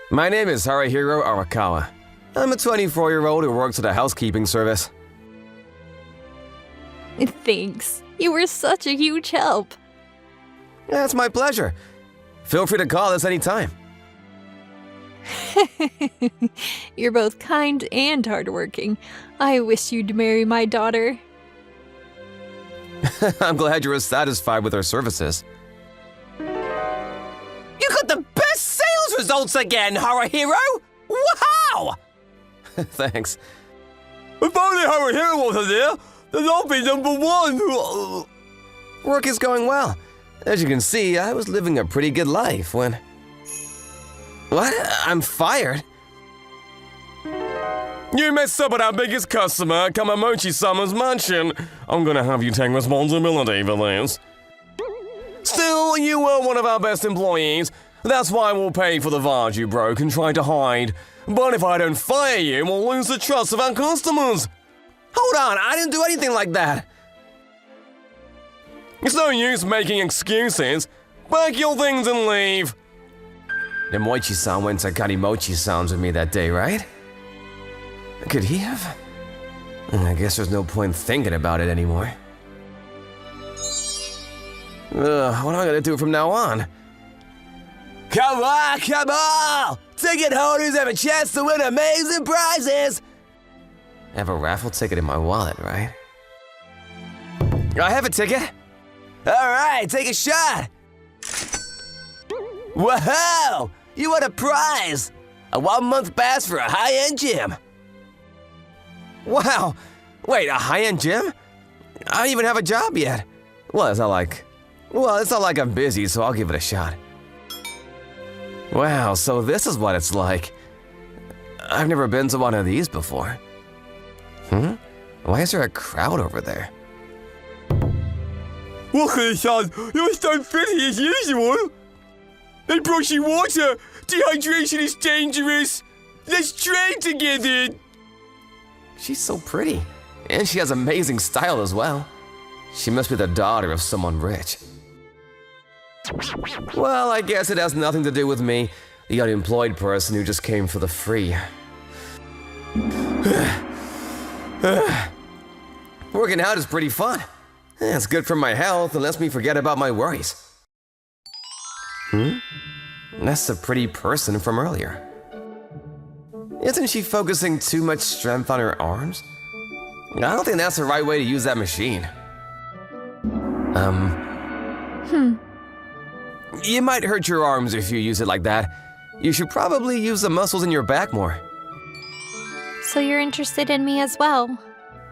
My name is Harahiro Arakawa. I'm a 24-year-old who works at a housekeeping service. Thanks. You were such a huge help. Yeah, it's my pleasure. Feel free to call us anytime. You're both kind and hardworking. I wish you'd marry my daughter. I'm glad you were satisfied with our services. You got the best sales results again, Harahiro! Wow! Thanks. If only Harahiro wasn't there, then I'll be #1. Work is going well. As you can see, I was living a pretty good life when... What? I'm fired? You messed up with our biggest customer, Kamamochi-sama's mansion. I'm gonna have you take responsibility for this. Still, you were one of our best employees. That's why we'll pay for the vase you broke and tried to hide. But if I don't fire you, we'll lose the trust of our customers. Hold on, I didn't do anything like that. It's no use making excuses. Pack your things and leave. The Moichi-san went to Kanimochi-san's with me that day, right? Could he have? I guess there's no point thinking about it anymore. What am I gonna do from now on? Come on, come on! Ticket holders have a chance to win amazing prizes! I have a raffle ticket in my wallet, right? I have a ticket. Alright, take a shot! Whoa! You won a prize! A 1-month pass for a high-end gym! Wow! Wait, a high-end gym? I don't even have a job yet. Well, it's not like I'm busy, so I'll give it a shot. Wow, so this is what it's like. I've never been to one of these before. Why is there a crowd over there? Walker-san, you're so pretty as usual. They brought you water. Dehydration is dangerous. Let's train together. She's so pretty, and she has amazing style as well. She must be the daughter of someone rich. Well, I guess it has nothing to do with me, the unemployed person who just came for the free. Working out is pretty fun. It's good for my health and lets me forget about my worries. That's a pretty person from earlier. Isn't she focusing too much strength on her arms? I don't think that's the right way to use that machine. You might hurt your arms if you use it like that. You should probably use the muscles in your back more. So you're interested in me as well?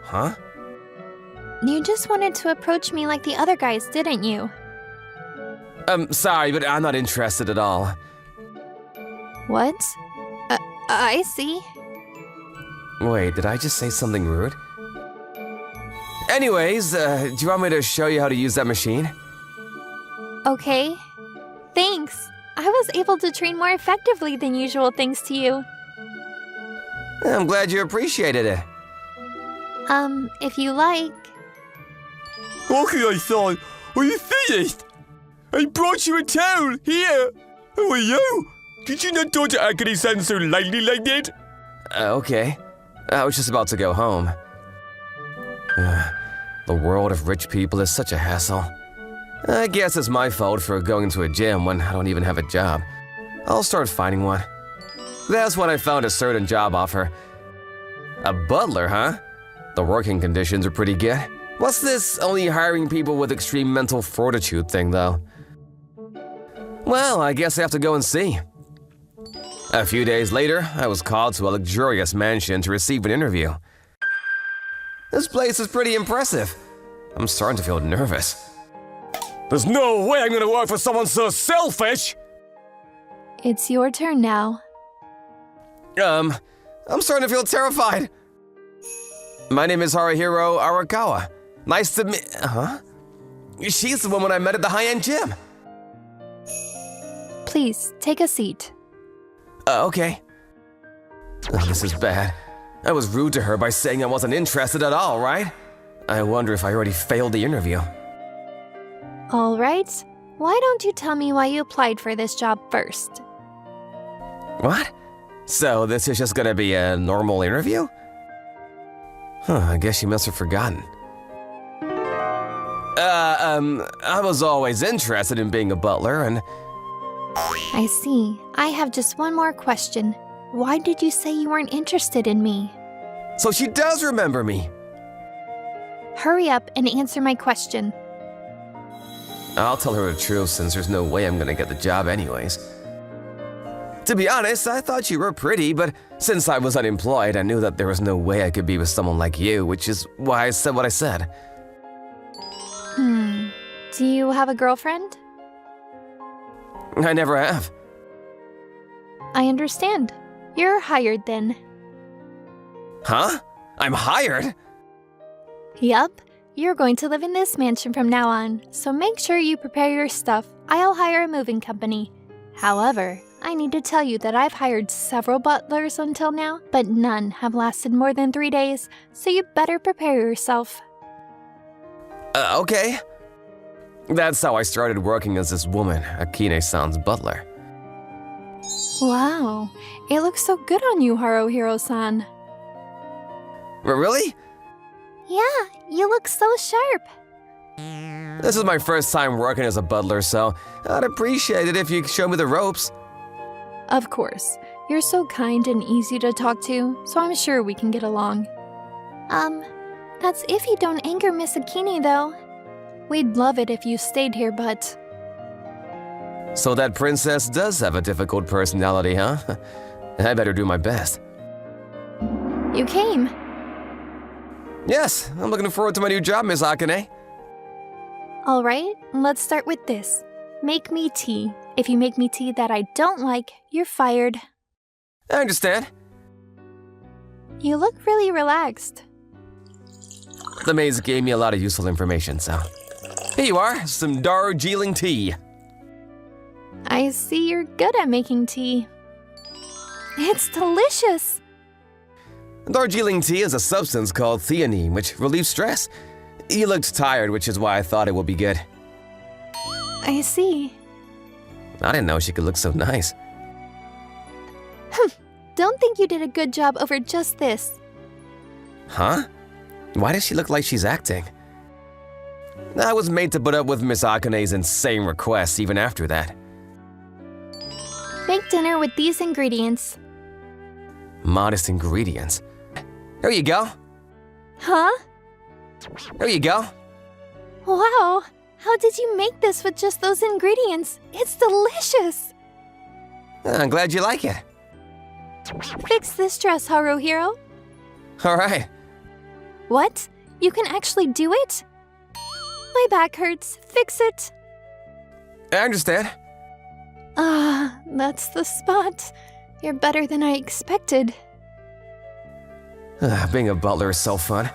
Huh? You just wanted to approach me like the other guys, didn't you? Sorry, but I'm not interested at all. What? I see. Wait, did I just say something rude? Anyways, do you want me to show you how to use that machine? Okay. Thanks. I was able to train more effectively than usual thanks to you. I'm glad you appreciated it. If you like. Walker-san, are you finished? I brought you a towel, here. Who are you? Did you not talk to Akane-san so lightly like that? Okay. I was just about to go home. The world of rich people is such a hassle. I guess it's my fault for going to a gym when I don't even have a job. I'll start finding one. That's when I found a certain job offer. A butler, huh? The working conditions are pretty good. What's this only hiring people with extreme mental fortitude thing, though? Well, I guess I have to go and see. A few days later, I was called to a luxurious mansion to receive an interview. This place is pretty impressive. I'm starting to feel nervous. There's no way I'm gonna work for someone so selfish! It's your turn now. I'm starting to feel terrified. My name is Harahiro Arakawa. Nice to meet... Huh? She's the woman I met at the high-end gym. Please, take a seat. Okay. Oh, this is bad. I was rude to her by saying I wasn't interested at all, right? I wonder if I already failed the interview. All right. Why don't you tell me why you applied for this job first? What? So this is just gonna be a normal interview? I guess she must have forgotten. I was always interested in being a butler, and I see. I have just one more question. Why did you say you weren't interested in me? so she does remember me. Hurry up and answer my question. I'll tell her the truth since there's no way I'm gonna get the job anyways. To be honest, I thought you were pretty, but since I was unemployed, I knew that there was no way I could be with someone like you, which is why I said what I said. Do you have a girlfriend? I never have. I understand. You're hired then. Huh? I'm hired? Yup. You're going to live in this mansion from now on, so make sure you prepare your stuff. I'll hire a moving company. However, I need to tell you that I've hired several butlers until now, but none have lasted more than 3 days, so you better prepare yourself. Okay. That's how I started working as this woman, Akine-san's butler. Wow, it looks so good on you, Haruhiro-san. Really? Yeah, you look so sharp. This is my first time working as a butler, so I'd appreciate it if you show me the ropes. Of course. You're so kind and easy to talk to, so I'm sure we can get along. That's if you don't anger Miss Akine, though. We'd love it if you stayed here, but... So that princess does have a difficult personality, huh? I better do my best. You came. Yes, I'm looking forward to my new job, Miss Akane. All right, let's start with this. Make me tea. If you make me tea that I don't like, you're fired. I understand. You look really relaxed. The maids gave me a lot of useful information, so... Here you are, some Darjeeling tea. I see you're good at making tea. It's delicious. Darjeeling tea is a substance called theanine, which relieves stress. You looked tired, which is why I thought it would be good. I see. I didn't know she could look so nice. Don't think you did a good job over just this. Huh? Why does she look like she's acting? I was made to put up with Miss Akane's insane requests even after that. Make dinner with these ingredients. Modest ingredients. Here you go. Huh? Here you go. Wow! How did you make this with just those ingredients? It's delicious! I'm glad you like it. Fix this dress, Haruhiro. All right. What? You can actually do it? My back hurts. Fix it. I understand. That's the spot. You're better than I expected. Being a butler is so fun.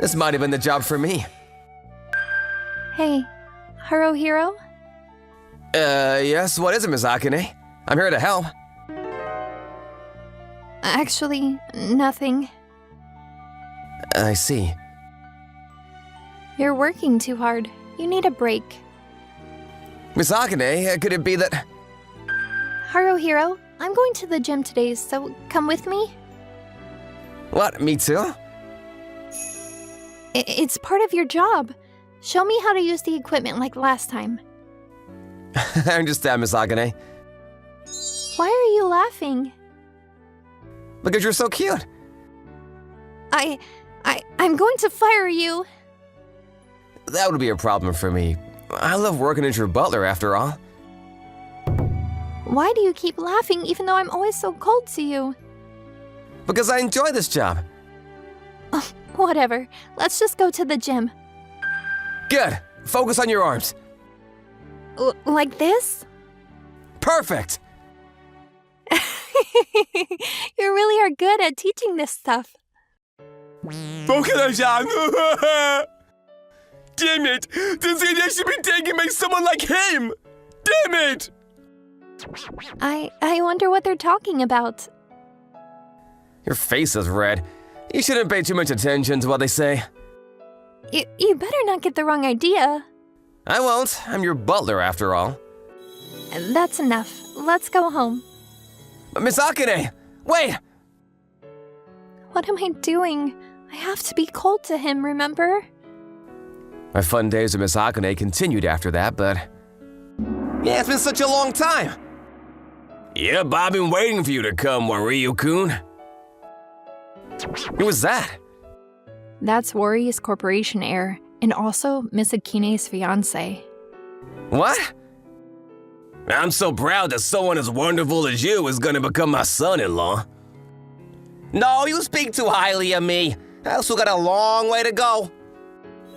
This might have been the job for me. Hey, Haruhiro? Yes, what is it, Miss Akane? I'm here to help. Actually, nothing. I see. You're working too hard. You need a break. Miss Akane, could it be that... Haruhiro, I'm going to the gym today, so come with me? What, me too? It's part of your job. Show me how to use the equipment like last time. I understand, Miss Akane. Why are you laughing? Because you're so cute. I'm going to fire you. That would be a problem for me. I love working as your butler, after all. Why do you keep laughing even though I'm always so cold to you? Because I enjoy this job. Whatever. Let's just go to the gym. Good. Focus on your arms. Like this? Perfect. You really are good at teaching this stuff. Damn it! The Zenia should be taken by someone like him! Damn it! I wonder what they're talking about. Your face is red. You shouldn't pay too much attention to what they say. You better not get the wrong idea. I won't. I'm your butler, after all. That's enough. Let's go home. Miss Akane! Wait! What am I doing? I have to be cold to him, remember? My fun days with Miss Akane continued after that, but... Yeah, it's been such a long time! Yep, I've been waiting for you to come, Wario-kun. Who was that? That's Worry's corporation heir, and also Miss Akine's fiancé. What? I'm so proud that someone as wonderful as you is gonna become my son-in-law. No, you speak too highly of me. I still got a long way to go.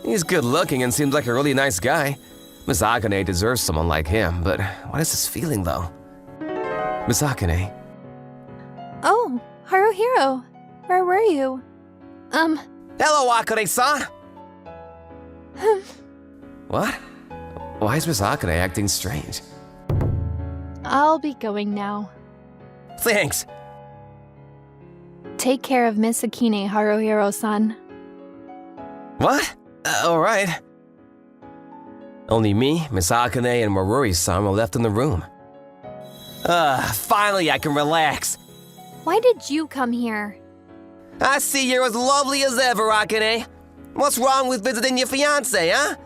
He's good looking and seems like a really nice guy. Miss Akane deserves someone like him, but what is this feeling though? Miss Akane. Oh, Haruhiro. Where were you? Hello, Akane-san! What? Why is Miss Akane acting strange? I'll be going now. Thanks. Take care of Miss Akine, Haruhiro-san. What? Alright. Only me, Miss Akane, and Maruri-san were left in the room. Finally I can relax. Why did you come here? I see you're as lovely as ever, Akane. What's wrong with visiting your fiancé, huh?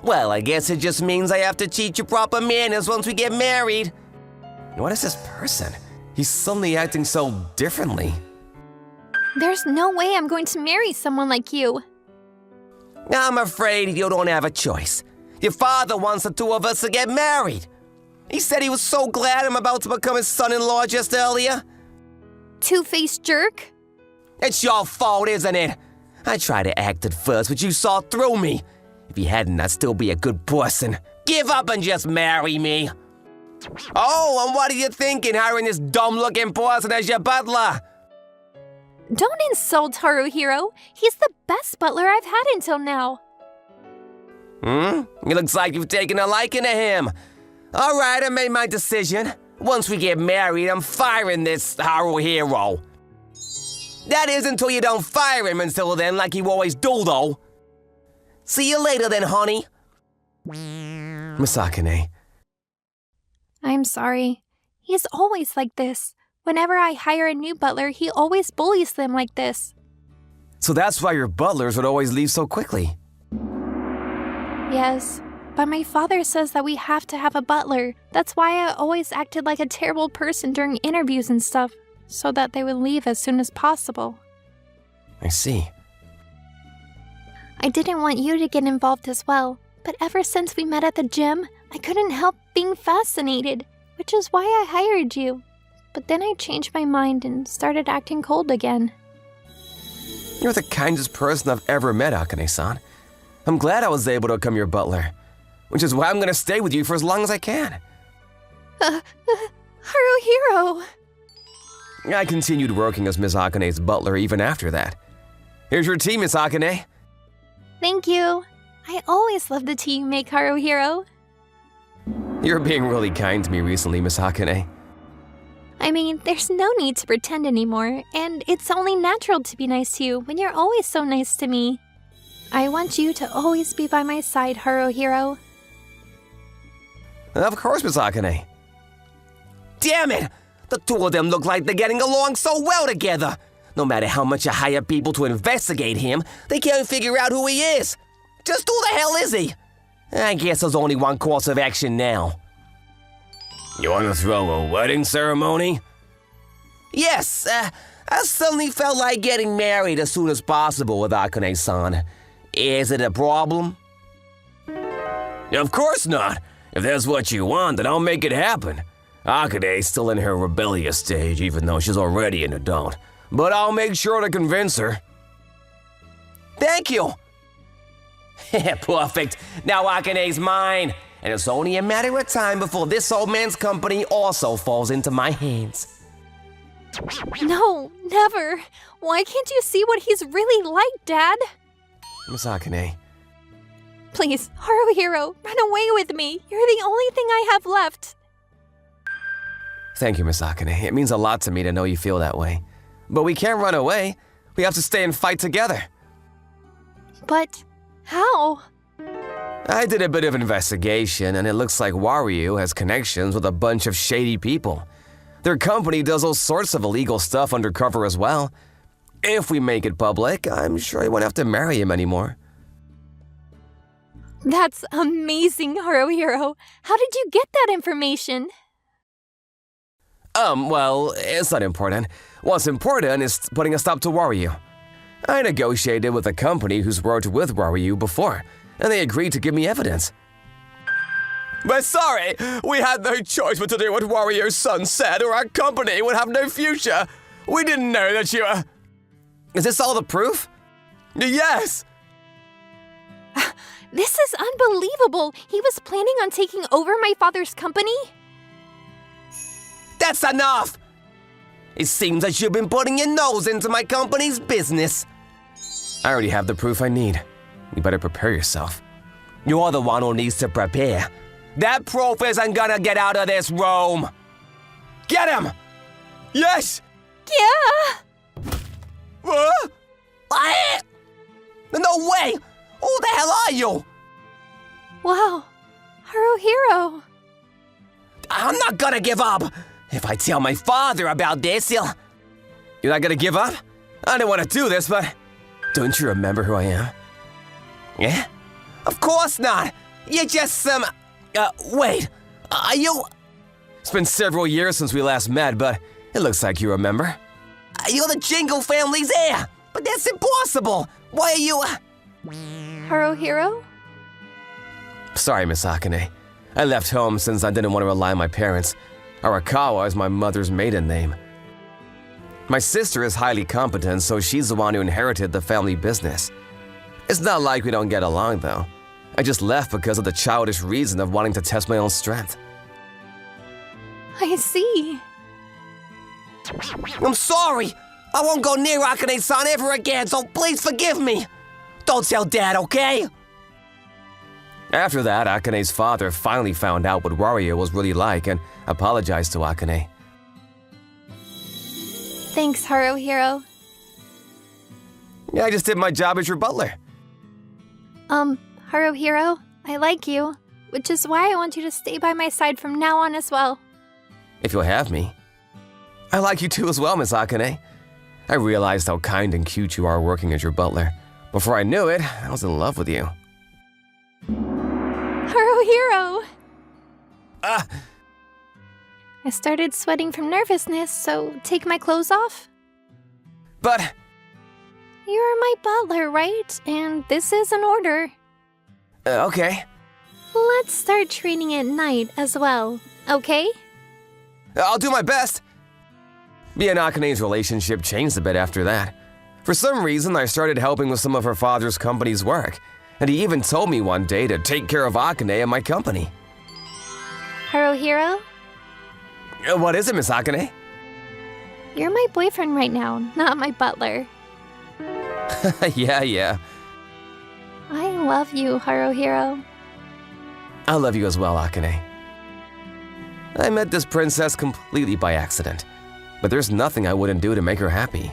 Well, I guess it just means I have to teach you proper manners once we get married. What is this person? He's suddenly acting so differently. There's no way I'm going to marry someone like you. I'm afraid you don't have a choice. Your father wants the two of us to get married. He said he was so glad I'm about to become his son-in-law just earlier. Two-faced jerk? It's your fault, isn't it? I tried to act at first, but you saw through me. If you hadn't, I'd still be a good person. Give up and just marry me. Oh, and what are you thinking, hiring this dumb-looking person as your butler? Don't insult Haruhiro. He's the best butler I've had until now. It looks like you've taken a liking to him. All right, I made my decision. Once we get married, I'm firing this Haruhiro. That is until you don't fire him until then, like you always do, though. See you later then, honey. Miss Akane. I'm sorry. He's always like this. Whenever I hire a new butler, he always bullies them like this. So that's why your butlers would always leave so quickly. Yes, but my father says that we have to have a butler. That's why I always acted like a terrible person during interviews and stuff, so that they would leave as soon as possible. I see. I didn't want you to get involved as well, but ever since we met at the gym, I couldn't help being fascinated, which is why I hired you. But then I changed my mind and started acting cold again. You're the kindest person I've ever met, Akane-san. I'm glad I was able to become your butler, which is why I'm going to stay with you for as long as I can. Haruhiro! I continued working as Miss Akane's butler even after that. Here's your tea, Miss Akane. Thank you. I always love the tea you make, Haruhiro. You're being really kind to me recently, Miss Akane. I mean, there's no need to pretend anymore, and it's only natural to be nice to you when you're always so nice to me. I want you to always be by my side, Haruhiro. Of course, Miss Akane. Damn it! The two of them look like they're getting along so well together. No matter how much I hire people to investigate him, they can't figure out who he is. Just who the hell is he? I guess there's only one course of action now. You want to throw a wedding ceremony? Yes, I suddenly felt like getting married as soon as possible with Akane-san. Is it a problem? Of course not. If that's what you want, then I'll make it happen. Akane's still in her rebellious stage, even though she's already an adult. But I'll make sure to convince her. Thank you. Perfect. Now Akane's mine. And it's only a matter of time before this old man's company also falls into my hands. No, never. Why can't you see what he's really like, Dad? Miss Akane. Please, Haruhiro, run away with me. You're the only thing I have left. Thank you, Miss Akane. It means a lot to me to know you feel that way. But we can't run away. We have to stay and fight together. But how? I did a bit of investigation, and it looks like Waryu has connections with a bunch of shady people. Their company does all sorts of illegal stuff undercover as well. If we make it public, I'm sure I won't have to marry him anymore. That's amazing, Haruhiro. How did you get that information? Well, it's not important. What's important is putting a stop to Waryu. I negotiated with a company who's worked with Waryu before, and they agreed to give me evidence. We're sorry, we had no choice but to do what Waryu's son said, or our company would have no future. We didn't know that you were... Is this all the proof? Yes! This is unbelievable. He was planning on taking over my father's company? That's enough! It seems that you've been putting your nose into my company's business. I already have the proof I need. You better prepare yourself. You're the one who needs to prepare. That proof isn't gonna get out of this room. Get him! Yes! Yeah! What? No way! Who the hell are you? Wow, Haruhiro. I'm not gonna give up. If I tell my father about this, he'll... You're not gonna give up? I didn't want to do this, but... Don't you remember who I am? Yeah? Of course not! You're just some... wait. Are you... It's been several years since we last met, but it looks like you remember. You're the Jingle family's heir! But that's impossible! Why are you... Haruhiro? Sorry, Miss Akane. I left home since I didn't want to rely on my parents. Arakawa is my mother's maiden name. My sister is highly competent, so she's the one who inherited the family business. It's not like we don't get along, though. I just left because of the childish reason of wanting to test my own strength. I see. I'm sorry! I won't go near Akane-san ever again, so please forgive me! Don't tell Dad, okay? After that, Akane's father finally found out what Warrior was really like and apologized to Akane. Thanks, Haruhiro. Yeah, I just did my job as your butler. Haruhiro, I like you, which is why I want you to stay by my side from now on as well. If you'll have me. I like you too as well, Miss Akane. I realized how kind and cute you are working as your butler. Before I knew it, I was in love with you. Haruhiro! I started sweating from nervousness, so take my clothes off? But... You're my butler, right? And this is an order. Okay. Let's start training at night as well, okay? I'll do my best. Me and Akane's relationship changed a bit after that. For some reason, I started helping with some of her father's company's work, and he even told me one day to take care of Akane and my company. Haruhiro? What is it, Miss Akane? You're my boyfriend right now, not my butler. Yeah. I love you, Haruhiro. I love you as well, Akane. I met this princess completely by accident, but there's nothing I wouldn't do to make her happy.